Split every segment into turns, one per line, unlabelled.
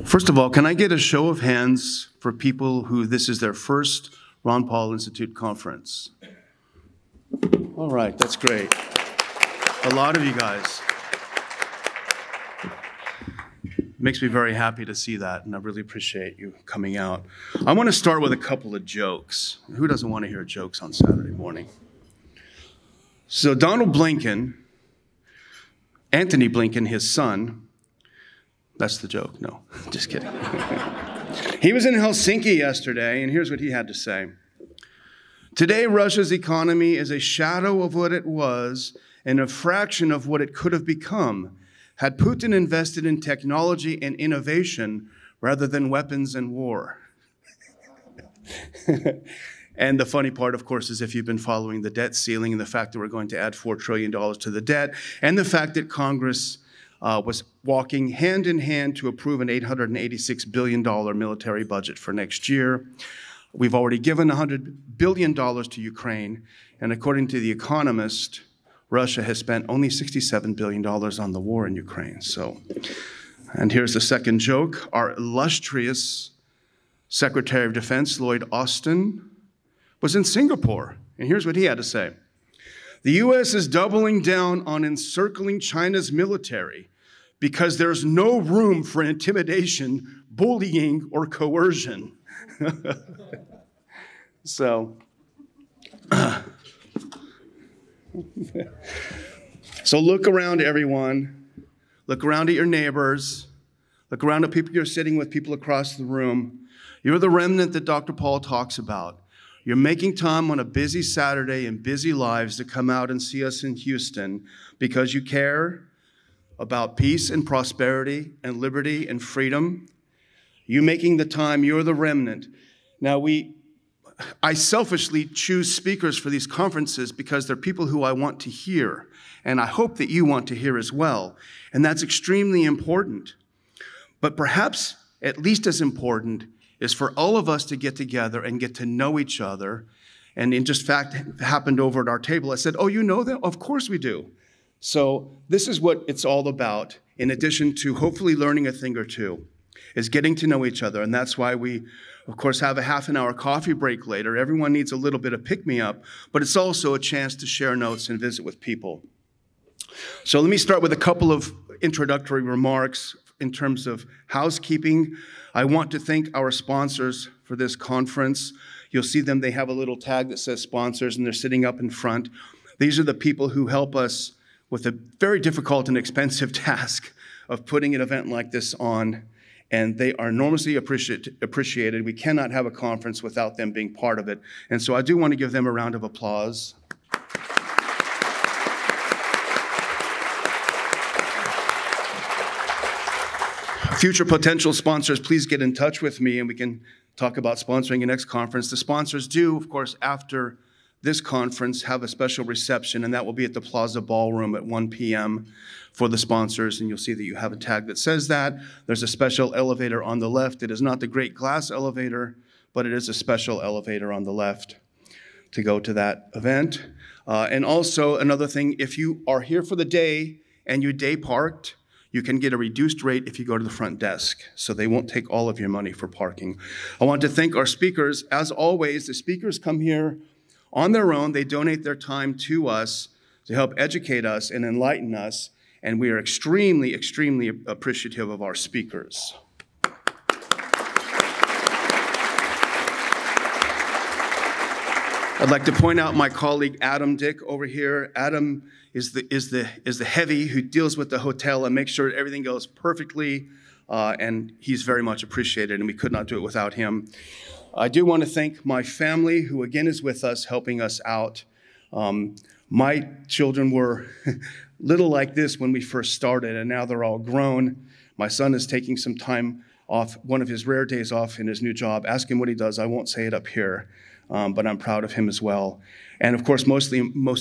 First of all, can I get a show of hands for people who this is their first Ron Paul Institute Conference? All right, that's great. A lot of you guys. Makes me very happy to see that, and I really appreciate you coming out. I want to start with a couple of jokes. Who doesn't want to hear jokes on Saturday morning? So Donald Blinken, Antony Blinken, his son, that's the joke, no, just kidding. He was in Helsinki yesterday, and here's what he had to say. Today, Russia's economy is a shadow of what it was and a fraction of what it could have become had Putin invested in technology and innovation rather than weapons and war. And the funny part, of course, is if you've been following the debt ceiling and the fact that we're going to add $4 trillion to the debt, and the fact that Congress was walking hand in hand to approve an $886 billion military budget for next year. We've already given $100 billion to Ukraine, and according to The Economist, Russia has spent only $67 billion on the war in Ukraine. So, and here's the second joke. Our illustrious Secretary of Defense, Lloyd Austin, was in Singapore, and here's what he had to say. The U.S. is doubling down on encircling China's military because there's no room for intimidation, bullying, or coercion. So look around, everyone. Look around at your neighbors. Look around at people you're sitting with, people across the room. You're the remnant that Dr. Paul talks about. You're making time on a busy Saturday and busy lives to come out and see us in Houston because you care about peace and prosperity and liberty and freedom. You making the time, you're the remnant. Now, I selfishly choose speakers for these conferences because they're people who I want to hear, and I hope that you want to hear as well, and that's extremely important. But perhaps at least as important is for all of us to get together and get to know each other. And in just fact, happened over at our table. I said, oh, you know them? Of course we do. So this is what it's all about, in addition to hopefully learning a thing or two, is getting to know each other. And that's why we, of course, have a half-an-hour coffee break later. Everyone needs a little bit of pick-me-up, but it's also a chance to share notes and visit with people. So let me start with a couple of introductory remarks in terms of housekeeping. I want to thank our sponsors for this conference. You'll see them, they have a little tag that says sponsors, and they're sitting up in front. These are the people who help us with a very difficult and expensive task of putting an event like this on, and they are enormously appreciated. We cannot have a conference without them being part of it, and so I do want to give them a round of applause. Future potential sponsors, please get in touch with me and we can talk about sponsoring your next conference. The sponsors do, of course, after this conference, have a special reception, and that will be at the Plaza Ballroom at 1 p.m. for the sponsors, and you'll see that you have a tag that says that. There's a special elevator on the left. It is not the great glass elevator, but it is a special elevator on the left to go to that event. And also, another thing, if you are here for the day and you day parked, you can get a reduced rate if you go to the front desk, so they won't take all of your money for parking. I want to thank our speakers. As always, the speakers come here on their own. They donate their time to us to help educate us and enlighten us, and we are extremely, extremely appreciative of our speakers. I'd like to point out my colleague Adam Dick over here. Adam is the heavy who deals with the hotel and makes sure everything goes perfectly, and he's very much appreciated, and we could not do it without him. I do want to thank my family, who again is with us, helping us out. My children were little like this when we first started, and now they're all grown. My son is taking some time off, one of his rare days off in his new job. Ask him what he does. I won't say it up here. But I'm proud of him as well. And of course, most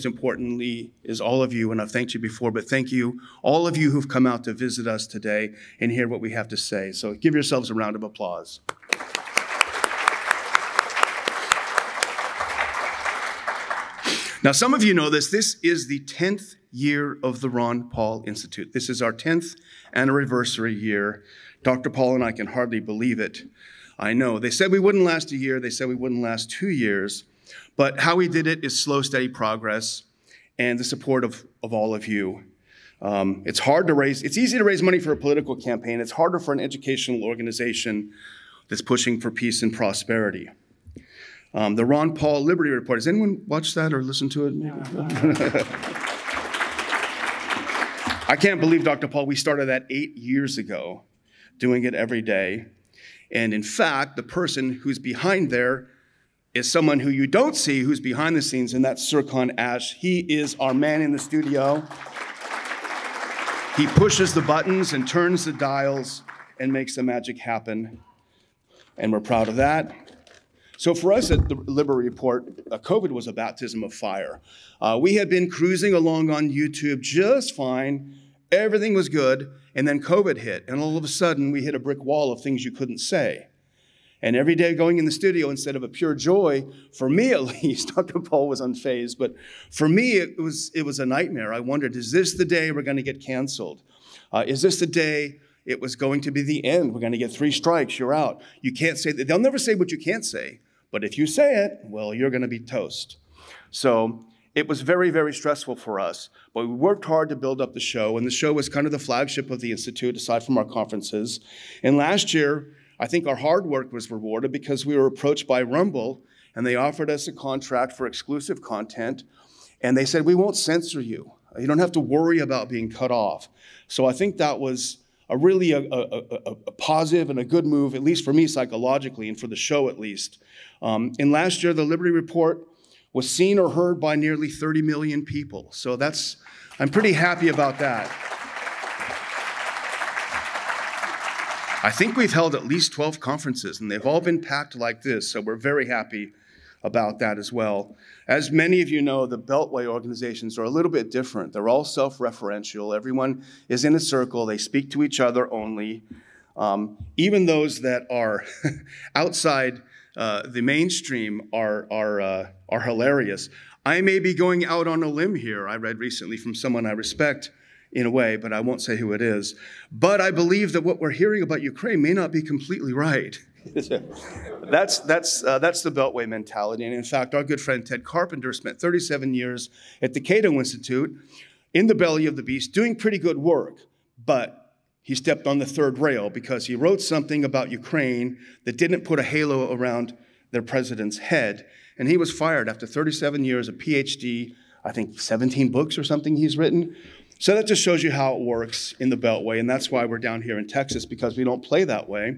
importantly is all of you, and I've thanked you before, but thank you, all of you who've come out to visit us today and hear what we have to say. So give yourselves a round of applause. Now, some of you know this. This is the 10th year of the Ron Paul Institute. This is our 10th anniversary year. Dr. Paul and I can hardly believe it. I know. They said we wouldn't last a year. They said we wouldn't last 2 years. But how we did it is slow, steady progress and the support of all of you. It's easy to raise money for a political campaign. It's harder for an educational organization that's pushing for peace and prosperity. The Ron Paul Liberty Report. Has anyone watched that or listened to it? I can't believe, Dr. Paul, we started that 8 years ago, doing it every day. And in fact, the person who's behind there is someone who you don't see, who's behind the scenes, and that's Sircon Ash. He is our man in the studio. He pushes the buttons and turns the dials and makes the magic happen. And we're proud of that. So for us at the Liberty Report, COVID was a baptism of fire. We had been cruising along on YouTube just fine. Everything was good. And then COVID hit. And all of a sudden, we hit a brick wall of things you couldn't say. And every day going in the studio, instead of a pure joy, for me at least, Dr. Paul was unfazed, but for me, it was a nightmare. I wondered, is this the day we're going to get canceled? Is this the day it was going to be the end? We're going to get 3 strikes, you're out. You can't say that. They'll never say what you can't say, but if you say it, well, you're going to be toast. So it was very, very stressful for us, but we worked hard to build up the show, and the show was kind of the flagship of the Institute, aside from our conferences. And last year, I think our hard work was rewarded because we were approached by Rumble, and they offered us a contract for exclusive content, and they said, we won't censor you. You don't have to worry about being cut off. So I think that was really a positive and a good move, at least for me psychologically and for the show at least. And last year, the Liberty Report was seen or heard by nearly 30 million people. So I'm pretty happy about that. I think we've held at least 12 conferences, and they've all been packed like this, so we're very happy about that as well. As many of you know, the Beltway organizations are a little bit different. They're all self-referential. Everyone is in a circle. They speak to each other only. Even those that are outside the mainstream are hilarious. I may be going out on a limb here, I read recently from someone I respect, in a way, but I won't say who it is. But I believe that what we're hearing about Ukraine may not be completely right. That's the Beltway mentality. And in fact, our good friend Ted Carpenter spent 37 years at the Cato Institute in the belly of the beast doing pretty good work. But he stepped on the third rail because he wrote something about Ukraine that didn't put a halo around their president's head. And he was fired after 37 years, a PhD, I think 17 books or something he's written. So that just shows you how it works in the Beltway, and that's why we're down here in Texas, because we don't play that way.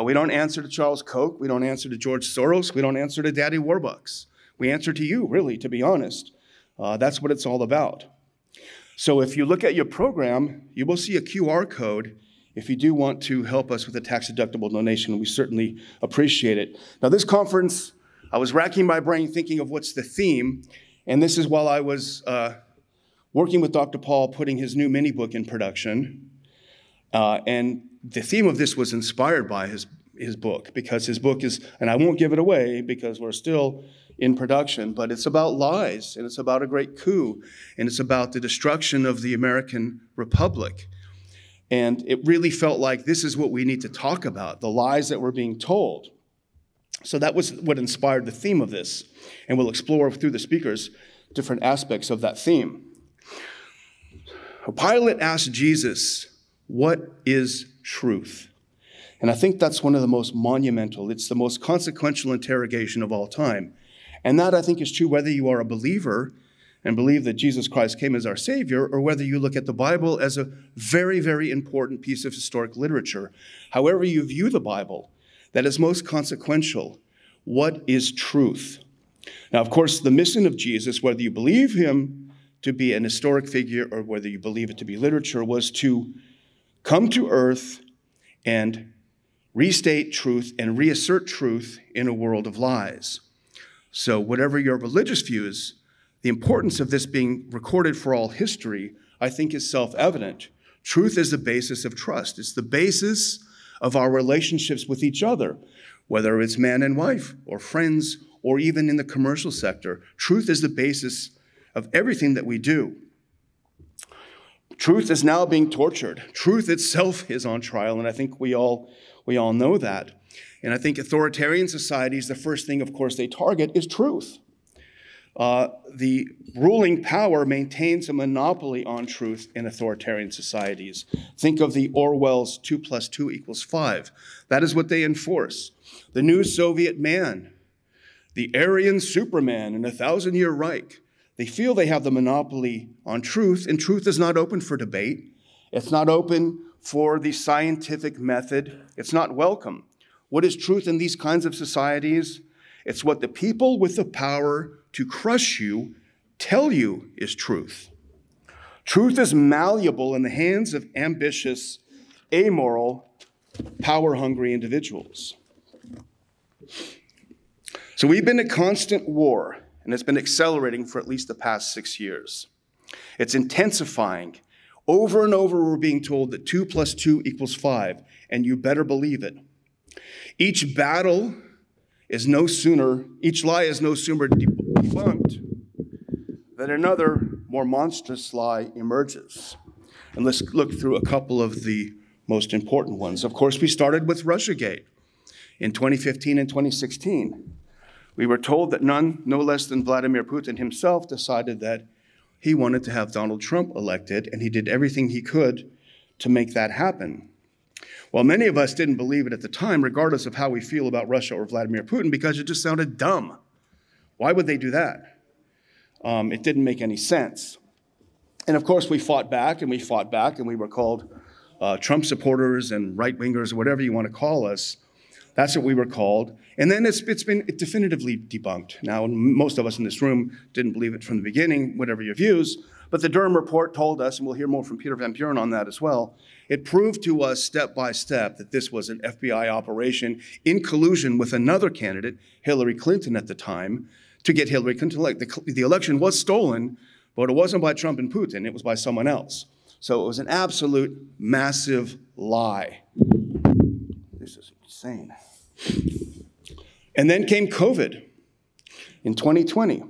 We don't answer to Charles Koch. We don't answer to George Soros. We don't answer to Daddy Warbucks. We answer to you, really, to be honest. That's what it's all about. So if you look at your program, you will see a QR code. If you do want to help us with a tax-deductible donation, we certainly appreciate it. Now, this conference, I was racking my brain thinking of what's the theme, and this is while I was working with Dr. Paul, putting his new mini book in production. And the theme of this was inspired by his book, because his book is, and I won't give it away because we're still in production, but it's about lies, and it's about a great coup, and it's about the destruction of the American Republic. And it really felt like this is what we need to talk about, the lies that were being told. So that was what inspired the theme of this. And we'll explore through the speakers different aspects of that theme. Pilate asked Jesus, what is truth? And I think that's one of the most monumental, it's the most consequential interrogation of all time. And that, I think, is true whether you are a believer and believe that Jesus Christ came as our Savior, or whether you look at the Bible as a very, very important piece of historic literature. However you view the Bible, that is most consequential. What is truth? Now, of course, the mission of Jesus, whether you believe him to be an historic figure or whether you believe it to be literature, was to come to earth and restate truth and reassert truth in a world of lies. So whatever your religious views, the importance of this being recorded for all history, I think, is self-evident. Truth is the basis of trust. It's the basis of our relationships with each other, whether it's man and wife or friends or even in the commercial sector. Truth is the basis of everything that we do. Truth is now being tortured. Truth itself is on trial, and I think we all know that. And I think authoritarian societies, the first thing, of course, they target is truth. The ruling power maintains a monopoly on truth in authoritarian societies. Think of the Orwell's 2 + 2 = 5. That is what they enforce. The new Soviet man, the Aryan Superman in a 1,000-year Reich, they feel they have the monopoly on truth, and truth is not open for debate. It's not open for the scientific method. It's not welcome. What is truth in these kinds of societies? It's what the people with the power to crush you tell you is truth. Truth is malleable in the hands of ambitious, amoral, power-hungry individuals. So we've been in constant war, and it's been accelerating for at least the past 6 years. It's intensifying. Over and over, we're being told that 2 + 2 = 5, and you better believe it. Each lie is no sooner debunked than another more monstrous lie emerges. And let's look through a couple of the most important ones. Of course, we started with Russiagate in 2015 and 2016. We were told that none, no less than Vladimir Putin himself, decided that he wanted to have Donald Trump elected, and he did everything he could to make that happen. Well, many of us didn't believe it at the time, regardless of how we feel about Russia or Vladimir Putin, because it just sounded dumb. Why would they do that? It didn't make any sense. And of course, we fought back, and we were called Trump supporters and right-wingers, or whatever you want to call us. That's what we were called. And then it's been definitively debunked. Now, most of us in this room didn't believe it from the beginning, whatever your views, but the Durham report told us, and we'll hear more from Peter Van Buren on that as well, it proved to us step by step that this was an FBI operation in collusion with another candidate, Hillary Clinton at the time, to get Hillary Clinton elected. The election was stolen, but it wasn't by Trump and Putin, it was by someone else. So it was an absolute massive lie. This is insane. And then came COVID in 2020.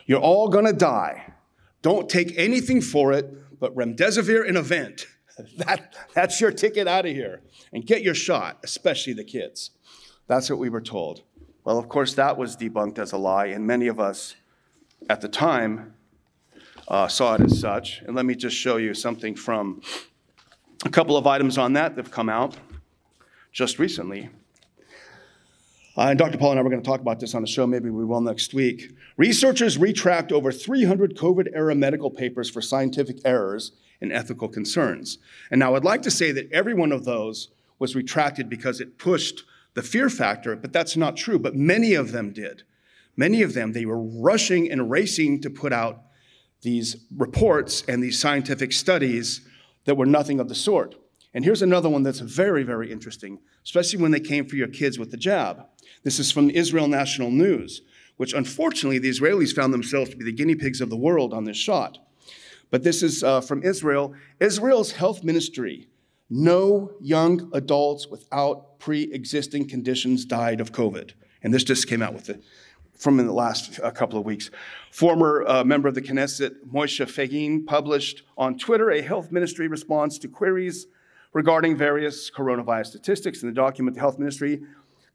You're all gonna die. Don't take anything for it but remdesivir and a vent. That's your ticket out of here. And get your shot, especially the kids. That's what we were told. Well, of course, that was debunked as a lie, and many of us at the time saw it as such. And let me just show you something from a couple of items on that have come out just recently. And Dr. Paul and I were going to talk about this on a show, maybe we will next week. Researchers retracked over 300 COVID-era medical papers for scientific errors and ethical concerns. And now I'd like to say that every one of those was retracted because it pushed the fear factor, but that's not true. But many of them did. Many of them, they were rushing and racing to put out these reports and these scientific studies that were nothing of the sort. And here's another one that's very, very interesting, especially when they came for your kids with the jab. This is from Israel National News, which unfortunately the Israelis found themselves to be the guinea pigs of the world on this shot. But this is from Israel. Israel's health ministry, no young adults without pre-existing conditions died of COVID. And this just came out from in the last couple of weeks. Former member of the Knesset, Moshe Fagin, published on Twitter a health ministry response to queries regarding various coronavirus statistics. In the document, the health ministry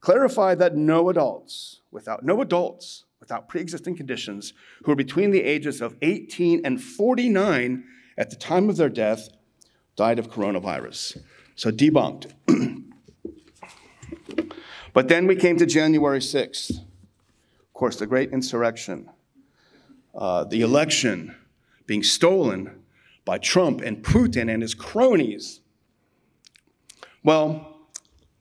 clarified that no adults without pre-existing conditions who are between the ages of 18 and 49 at the time of their death died of coronavirus. So debunked. But then we came to January 6th. Of course, the great insurrection. The election being stolen by Trump and Putin and his cronies. Well,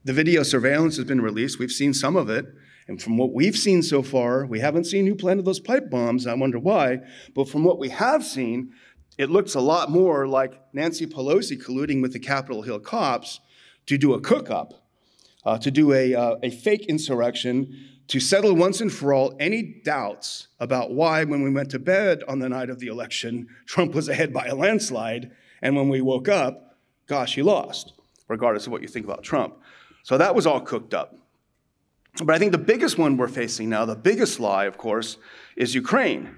the video surveillance has been released. We've seen some of it. And from what we've seen so far, we haven't seen who planted those pipe bombs. I wonder why. But from what we have seen, it looks a lot more like Nancy Pelosi colluding with the Capitol Hill cops to do a cook-up, to do a fake insurrection, to settle once and for all any doubts about why, when we went to bed on the night of the election, Trump was ahead by a landslide, and when we woke up, gosh, he lost, regardless of what you think about Trump. So that was all cooked up. But I think the biggest one we're facing now, the biggest lie, of course, is Ukraine.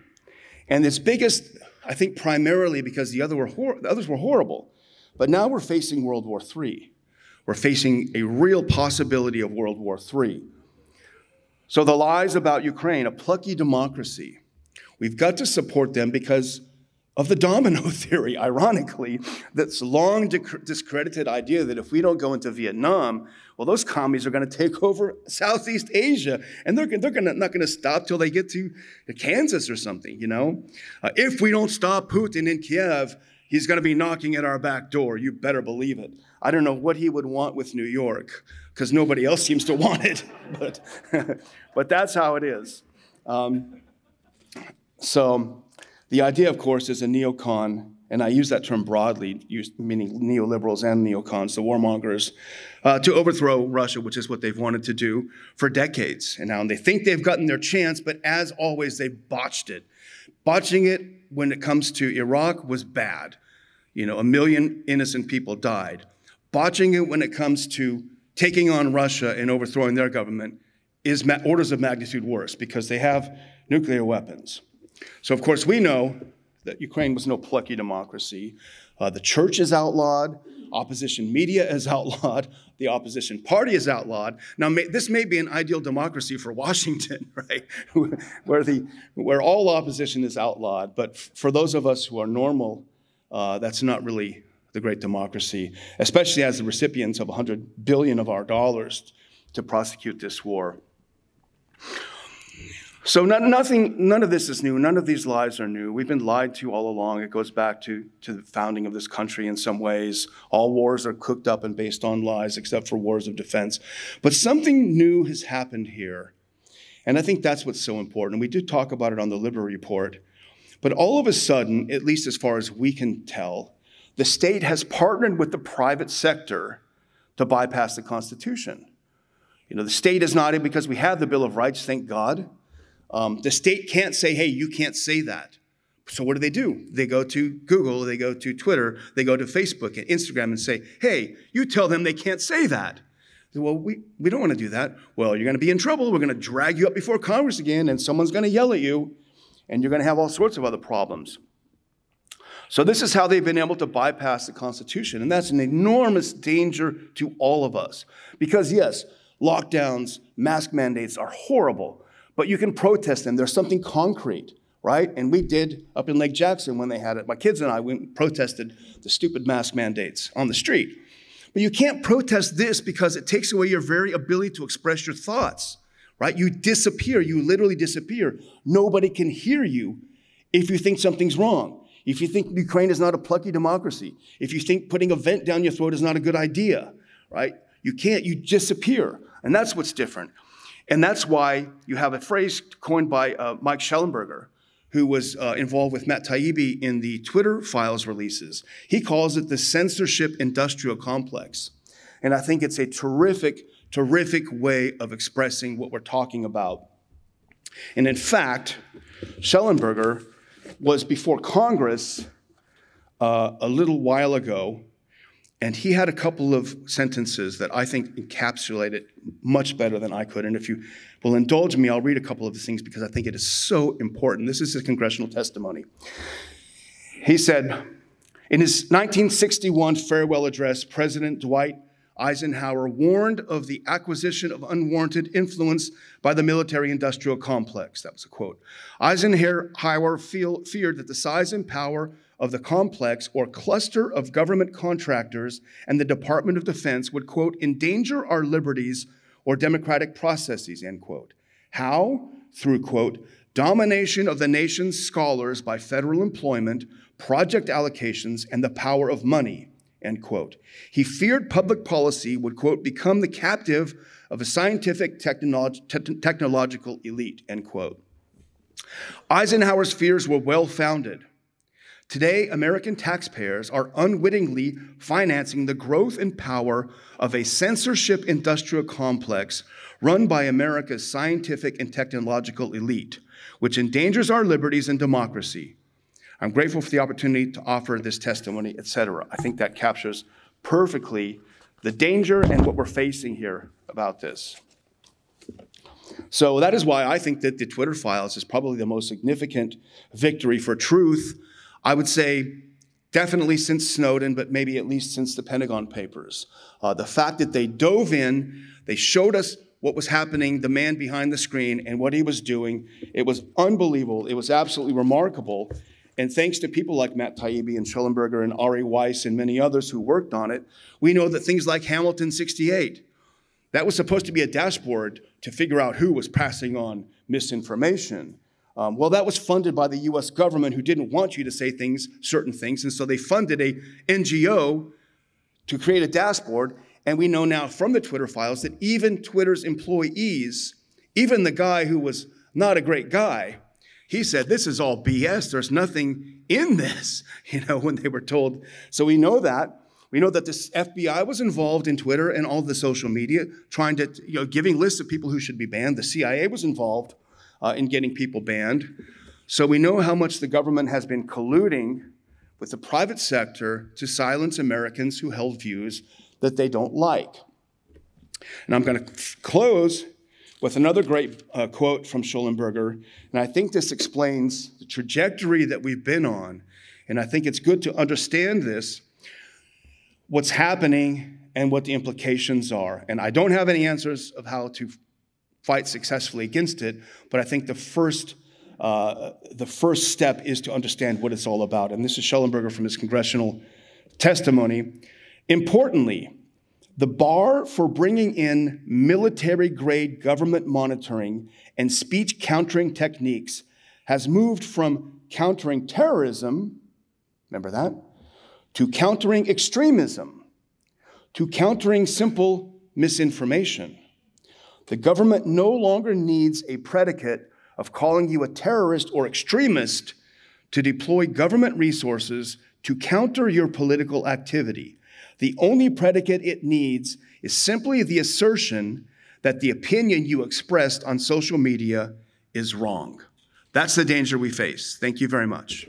And it's biggest, I think, primarily because the others were horrible. But now we're facing World War III. We're facing a real possibility of World War III. So the lies about Ukraine, a plucky democracy, we've got to support them because of the domino theory, ironically, that's long discredited idea that if we don't go into Vietnam, well, those commies are going to take over Southeast Asia, and they're not going to stop till they get to Kansas or something, you know? If we don't stop Putin in Kiev, he's going to be knocking at our back door. You better believe it. I don't know what he would want with New York, because nobody else seems to want it, but that's how it is. So the idea, of course, is a neocon, and I use that term broadly, meaning neoliberals and neocons, the warmongers, to overthrow Russia, which is what they've wanted to do for decades. And now they think they've gotten their chance, but as always, they've botched it. Botching it when it comes to Iraq was bad. You know, 1 million innocent people died. Botching it when it comes to taking on Russia and overthrowing their government is orders of magnitude worse because they have nuclear weapons. So, of course, we know that Ukraine was no plucky democracy. The church is outlawed. Opposition media is outlawed. The opposition party is outlawed. Now, this may be an ideal democracy for Washington, right, where all opposition is outlawed. But for those of us who are normal, that's not really the great democracy, especially as the recipients of $100 billion of our dollars to prosecute this war. So none of this is new. None of these lies are new. We've been lied to all along. It goes back to the founding of this country in some ways. All wars are cooked up and based on lies, except for wars of defense. But something new has happened here. And I think that's what's so important. We did talk about it on the Liberty Report. But all of a sudden, at least as far as we can tell, the state has partnered with the private sector to bypass the Constitution. You know, the state is not in because we have the Bill of Rights, thank God. The state can't say, hey, you can't say that. So what do? They go to Google, they go to Twitter, they go to Facebook and Instagram and say, hey, you tell them they can't say that. Well, we don't want to do that. Well, you're going to be in trouble. We're going to drag you up before Congress again, and someone's going to yell at you, and you're going to have all sorts of other problems. So this is how they've been able to bypass the Constitution, and that's an enormous danger to all of us. Because, yes, lockdowns, mask mandates are horrible, but you can protest them. There's something concrete, right? And we did up in Lake Jackson when they had it. My kids and I went and protested the stupid mask mandates on the street. But you can't protest this because it takes away your very ability to express your thoughts, right? You disappear. You literally disappear. Nobody can hear you if you think something's wrong. If you think Ukraine is not a plucky democracy, if you think putting a vent down your throat is not a good idea, right? You can't, you disappear. And that's what's different. And that's why you have a phrase coined by Mike Schellenberger, who was involved with Matt Taibbi in the Twitter files releases. He calls it the censorship industrial complex. And I think it's a terrific, terrific way of expressing what we're talking about. And in fact, Schellenberger was before Congress a little while ago, and he had a couple of sentences that I think encapsulate it much better than I could. And if you will indulge me, I'll read a couple of the things because I think it is so important. This is his congressional testimony. He said, in his 1961 farewell address, President Dwight Eisenhower warned of the acquisition of unwarranted influence by the military-industrial complex. That was a quote. Eisenhower feared that the size and power of the complex or cluster of government contractors and the Department of Defense would, quote, endanger our liberties or democratic processes, end quote. How? Through, quote, domination of the nation's scholars by federal employment, project allocations, and the power of money, end quote. He feared public policy would, quote, become the captive of a scientific technological elite, end quote. Eisenhower's fears were well-founded. Today, American taxpayers are unwittingly financing the growth and power of a censorship industrial complex run by America's scientific and technological elite, which endangers our liberties and democracy. I'm grateful for the opportunity to offer this testimony, etc. I think that captures perfectly the danger and what we're facing here about this. So that is why I think that the Twitter files is probably the most significant victory for truth, I would say definitely since Snowden, but maybe at least since the Pentagon Papers. The fact that they dove in, they showed us what was happening, the man behind the screen and what he was doing. It was unbelievable. It was absolutely remarkable. And thanks to people like Matt Taibbi and Schellenberger and Ari Weiss and many others who worked on it, we know that things like Hamilton 68, that was supposed to be a dashboard to figure out who was passing on misinformation. Well, that was funded by the US government, who didn't want you to say certain things, and so they funded a NGO to create a dashboard. And we know now from the Twitter files that even Twitter's employees, even the guy who was not a great guy, he said, this is all BS. There's nothing in this, when they were told. So we know that. We know that the FBI was involved in Twitter and all the social media, trying to, giving lists of people who should be banned. The CIA was involved in getting people banned. So we know how much the government has been colluding with the private sector to silence Americans who held views that they don't like. And I'm going to close with another great quote from Schellenberger, and I think this explains the trajectory that we've been on, and I think it's good to understand this, what's happening and what the implications are. And I don't have any answers of how to fight successfully against it, but I think the first step is to understand what it's all about. And this is Schellenberger from his congressional testimony. Importantly, the bar for bringing in military-grade government monitoring and speech countering techniques has moved from countering terrorism, remember that, to countering extremism, to countering simple misinformation. The government no longer needs a predicate of calling you a terrorist or extremist to deploy government resources to counter your political activity. The only predicate it needs is simply the assertion that the opinion you expressed on social media is wrong. That's the danger we face. Thank you very much.